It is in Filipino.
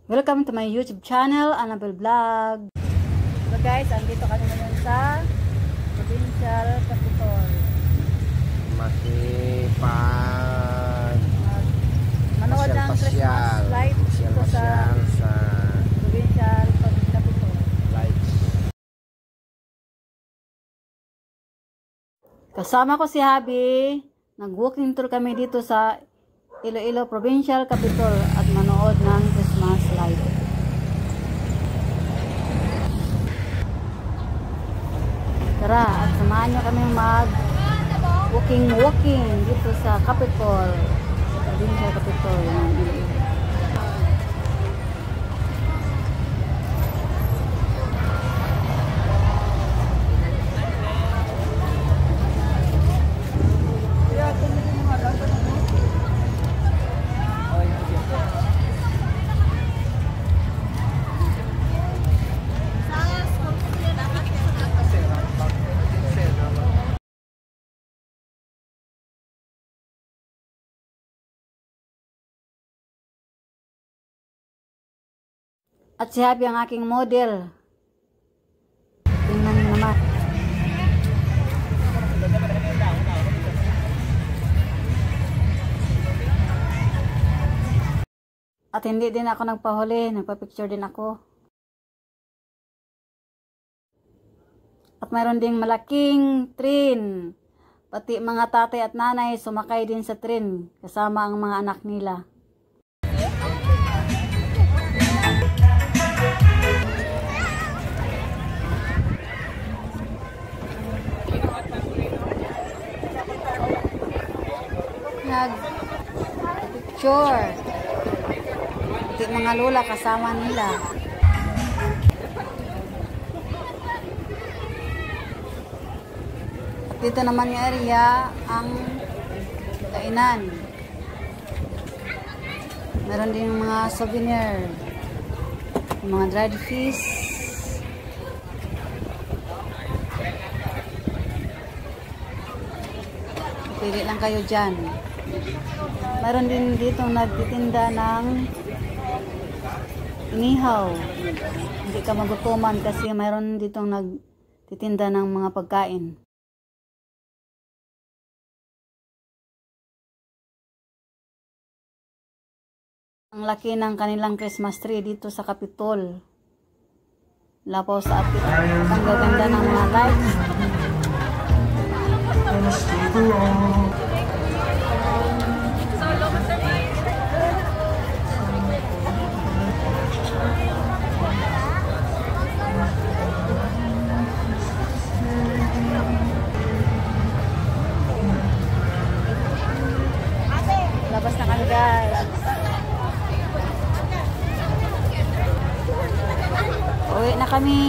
Welcome to my YouTube channel, Annabelle Vlog. So guys, andito kami ngayon sa Provincial Capitol. Manood ng Christmas light dito sa Provincial Capitol. Kasama ko si Habi. Nag-walking tour kami dito sa Iloilo Provincial Capitol at manood ng Christmas light. Tara, at samahan nyo kami mag-walking dito sa Capitol, sa Provincial Capitol ng Iloilo. At si Habi ang aking model. Tingnan mo naman. At hindi din ako nagpahuli. Nagpa-picture din ako. At mayroon ding malaking train. Pati mga tatay at nanay sumakay din sa train. Kasama ang mga anak nila. Nag-picture. Ito mga lola kasama nila. At dito naman yung area ang kainan. Meron din mga souvenir. Mga dried fish. Pili lang kayo dyan. Mayroon din dito nagtitinda ng inihaw. Hindi ka magutuman kasi mayroon dito nagtitinda ng mga pagkain. Ang laki ng kanilang Christmas tree dito sa Capitol. Lapaw sa atin. Ang gaganda ng mga lights. Labas na kami guys. Uwi na kami.